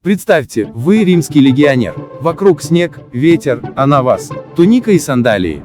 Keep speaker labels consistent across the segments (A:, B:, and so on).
A: Представьте, вы римский легионер. Вокруг снег, ветер, а на вас туника и сандалии.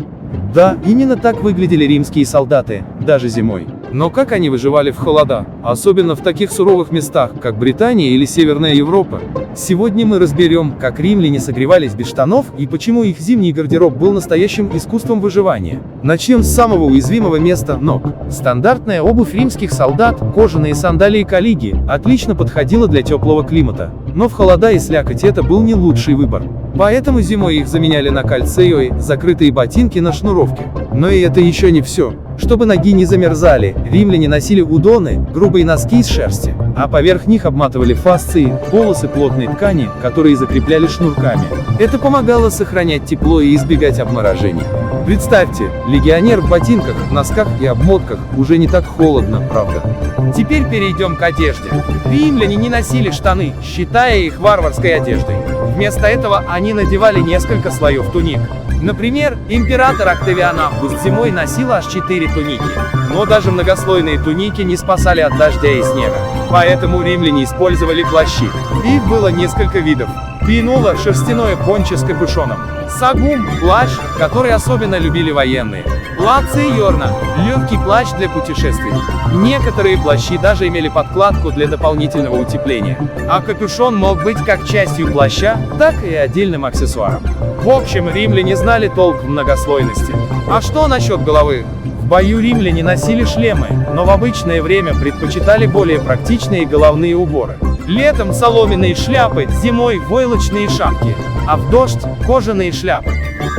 A: Да, именно так выглядели римские солдаты, даже зимой. Но как они выживали в холода, особенно в таких суровых местах, как Британия или Северная Европа? Сегодня мы разберем, как римляне согревались без штанов и почему их зимний гардероб был настоящим искусством выживания. Начнем с самого уязвимого места – ног. Стандартная обувь римских солдат, кожаные сандалии калиги, отлично подходила для теплого климата. Но в холода и слякоть это был не лучший выбор. Поэтому зимой их заменяли на кальцео, закрытые ботинки на шнуровке. Но и это еще не все. Чтобы ноги не замерзали, римляне носили удоны, грубые носки из шерсти, а поверх них обматывали фасции, полосы плотной ткани, которые закрепляли шнурками. Это помогало сохранять тепло и избегать обморожений. Представьте, легионер в ботинках, носках и обмотках, уже не так холодно, правда? Теперь перейдем к одежде. Римляне не носили штаны, считая их варварской одеждой. Вместо этого они надевали несколько слоев туник. Например, император Октавиан Август зимой носил аж 4 туники. Но даже многослойные туники не спасали от дождя и снега. Поэтому римляне использовали плащи. Их было несколько видов. Пинула – шерстяное пончо с капюшоном. Сагум – плащ, который особенно любили военные. Лациорна – легкий плащ для путешествий. Некоторые плащи даже имели подкладку для дополнительного утепления. А капюшон мог быть как частью плаща, так и отдельным аксессуаром. В общем, римляне знали толк в многослойности. А что насчет головы? В бою римляне носили шлемы, но в обычное время предпочитали более практичные головные уборы. Летом соломенные шляпы, зимой войлочные шапки, а в дождь кожаные шляпы.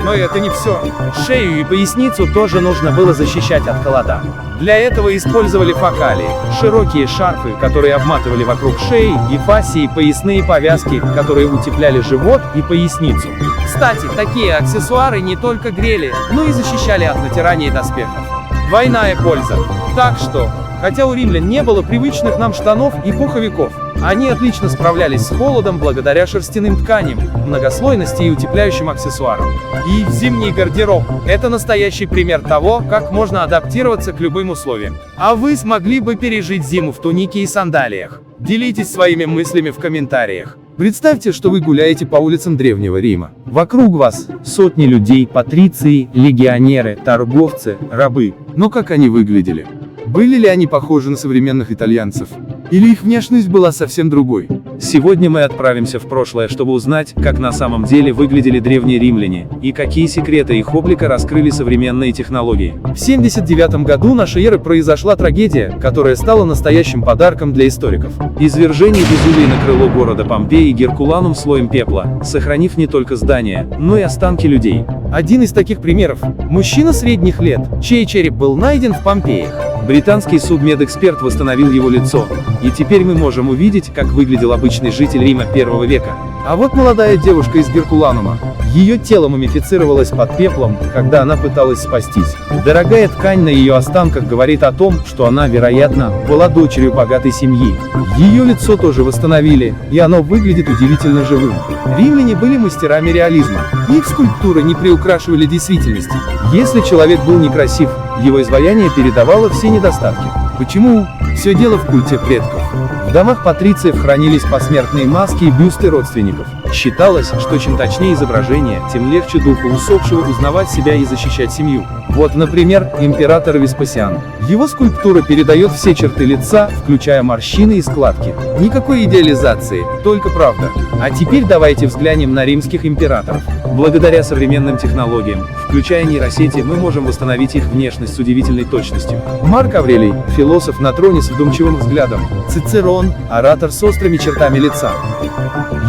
A: Но это не все. Шею и поясницу тоже нужно было защищать от холода. Для этого использовали фокалии, широкие шарфы, которые обматывали вокруг шеи, и фасии, поясные повязки, которые утепляли живот и поясницу. Кстати, такие аксессуары не только грели, но и защищали от натирания доспехов. Двойная польза. Так что, хотя у римлян не было привычных нам штанов и пуховиков, они отлично справлялись с холодом благодаря шерстяным тканям, многослойности и утепляющим аксессуарам. И зимний гардероб – это настоящий пример того, как можно адаптироваться к любым условиям. А вы смогли бы пережить зиму в тунике и сандалиях? Делитесь своими мыслями в комментариях. Представьте, что вы гуляете по улицам Древнего Рима. Вокруг вас сотни людей, патриции, легионеры, торговцы, рабы. Но как они выглядели? Были ли они похожи на современных итальянцев? Или их внешность была совсем другой?
B: Сегодня мы отправимся в прошлое, чтобы узнать, как на самом деле выглядели древние римляне, и какие секреты их облика раскрыли современные технологии.
A: В 79 году нашей эры произошла трагедия, которая стала настоящим подарком для историков.
B: Извержение Везувия накрыло города Помпеи Геркуланум слоем пепла, сохранив не только здания, но и останки людей.
A: Один из таких примеров – мужчина средних лет, чей череп был найден в Помпеях.
B: Британский судмедэксперт восстановил его лицо, и теперь мы можем увидеть, как выглядел обычный житель Рима 1 века.
A: А вот молодая девушка из Геркуланума. Ее тело мумифицировалось под пеплом, когда она пыталась спастись. Дорогая ткань на ее останках говорит о том, что она, вероятно, была дочерью богатой семьи. Ее лицо тоже восстановили, и оно выглядит удивительно живым. Римляне были мастерами реализма. Их скульптуры не приукрашивали действительность. Если человек был некрасив, его изваяние передавало все недостатки. Почему? Все дело в культе предков. В домах патрициев хранились посмертные маски и бюсты родственников. Считалось, что чем точнее изображение, тем легче духу усопшего узнавать себя и защищать семью. Вот, например, император Веспасиан. Его скульптура передает все черты лица, включая морщины и складки. Никакой идеализации, только правда. А теперь давайте взглянем на римских императоров.
B: Благодаря современным технологиям, включая нейросети, мы можем восстановить их внешность с удивительной точностью.
A: Марк Аврелий, философ на троне с вдумчивым взглядом. Цицерон, оратор с острыми чертами лица.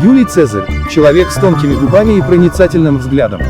A: Юлий Цезарь, человек с тонкими губами и проницательным взглядом.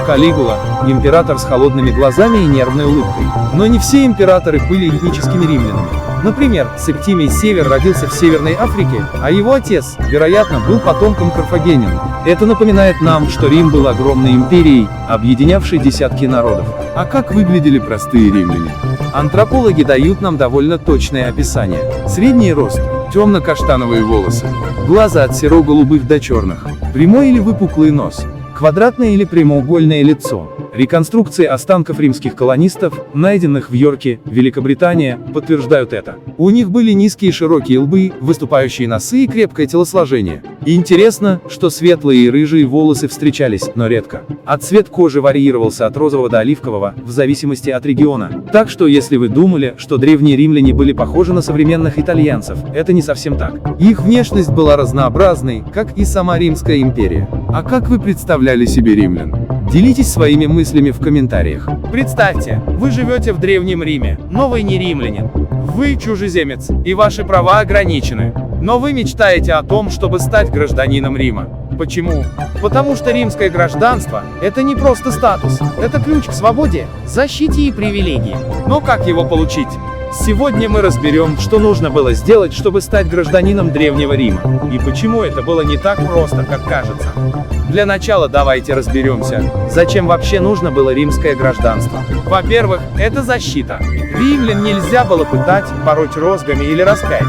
A: Калигула, император с холодными глазами и нервной улыбкой. Но не все императоры были этническими римлянами. Например, Септимий Север родился в Северной Африке, а его отец, вероятно, был потомком карфагенян. Это напоминает нам, что Рим был огромной империей, объединявшей десятки народов. А как выглядели простые римляне? Антропологи дают нам довольно точное описание. Средний рост, темно-каштановые волосы, глаза от серо-голубых до черных, прямой или выпуклый нос, квадратное или прямоугольное лицо,
B: Реконструкции останков римских колонистов, найденных в Йорке, Великобритания, подтверждают это.
A: У них были низкие широкие лбы, выступающие носы и крепкое телосложение. И интересно, что светлые и рыжие волосы встречались, но редко. А цвет кожи варьировался от розового до оливкового, в зависимости от региона. Так что если вы думали, что древние римляне были похожи на современных итальянцев, это не совсем так. Их внешность была разнообразной, как и сама Римская империя. А как вы представляли себе римлян? Делитесь своими мыслями в комментариях.
C: Представьте, вы живете в Древнем Риме, но вы не римлянин. Вы чужеземец, и ваши права ограничены. Но вы мечтаете о том, чтобы стать гражданином Рима. Почему? Потому что римское гражданство – это не просто статус, это ключ к свободе, защите и привилегии. Но как его получить? Сегодня мы разберем, что нужно было сделать, чтобы стать гражданином Древнего Рима, и почему это было не так просто, как кажется. Для начала давайте разберемся, зачем вообще нужно было римское гражданство. Во-первых, это защита. Римлян нельзя было пытать, пороть розгами или распять.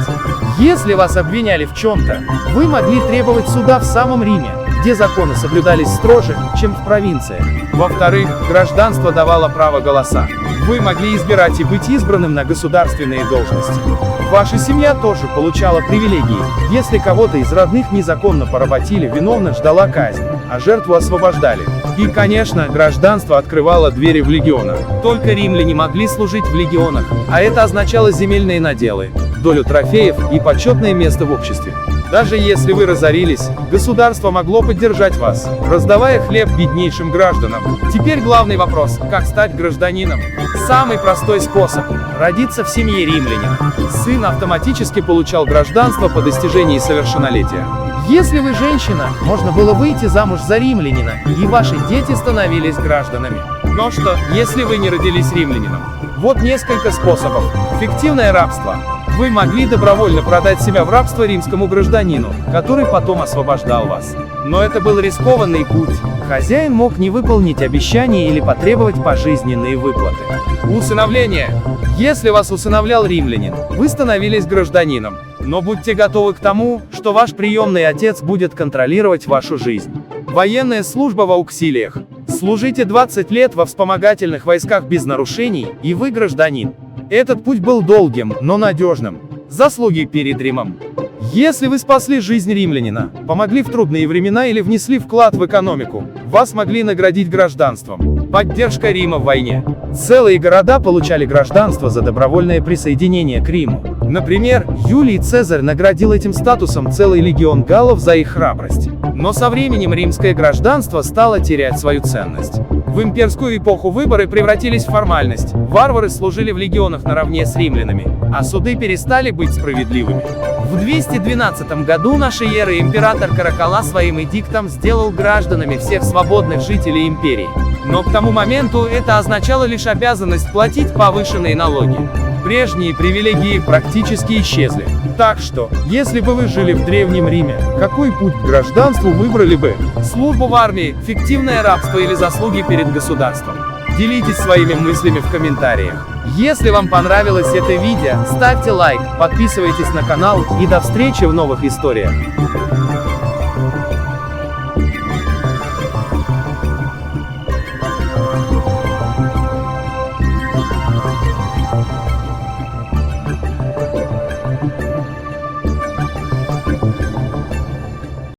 C: Если вас обвиняли в чем-то, вы могли требовать суда в самом Риме, где законы соблюдались строже, чем в провинции. Во-вторых, гражданство давало право голоса. Вы могли избирать и быть избранным на государственные должности. Ваша семья тоже получала привилегии. Если кого-то из родных незаконно поработили, виновных ждала казнь, а жертву освобождали. И, конечно, гражданство открывало двери в легионы. Только римляне могли служить в легионах, а это означало земельные наделы, долю трофеев и почетное место в обществе. Даже если вы разорились, государство могло поддержать вас, раздавая хлеб беднейшим гражданам. Теперь главный вопрос – как стать гражданином? Самый простой способ – родиться в семье римлянина. Сын автоматически получал гражданство по достижении совершеннолетия. Если вы женщина, можно было выйти замуж за римлянина, и ваши дети становились гражданами. Но что, если вы не родились римлянином? Вот несколько способов. Фиктивное рабство. Вы могли добровольно продать себя в рабство римскому гражданину, который потом освобождал вас. Но это был рискованный путь. Хозяин мог не выполнить обещание или потребовать пожизненные выплаты. Усыновление. Если вас усыновлял римлянин, вы становились гражданином. Но будьте готовы к тому, что ваш приемный отец будет контролировать вашу жизнь. Военная служба в ауксилиях. Служите 20 лет во вспомогательных войсках без нарушений, и вы гражданин. Этот путь был долгим, но надежным. Заслуги перед Римом. Если вы спасли жизнь римлянина, помогли в трудные времена или внесли вклад в экономику, вас могли наградить гражданством. Поддержка Рима в войне. Целые города получали гражданство за добровольное присоединение к Риму. Например, Юлий Цезарь наградил этим статусом целый легион галлов за их храбрость. Но со временем римское гражданство стало терять свою ценность. В имперскую эпоху выборы превратились в формальность. Варвары служили в легионах наравне с римлянами, а суды перестали быть справедливыми. В 212 году нашей эры император Каракalla своим эдиктом сделал гражданами всех свободных жителей империи. Но к тому моменту это означало лишь обязанность платить повышенные налоги. Прежние привилегии практически исчезли. Так что, если бы вы жили в Древнем Риме, какой путь к гражданству выбрали бы? Службу в армии, фиктивное рабство или заслуги перед государством? Делитесь своими мыслями в комментариях. Если вам понравилось это видео, ставьте лайк, подписывайтесь на канал и до встречи в новых историях.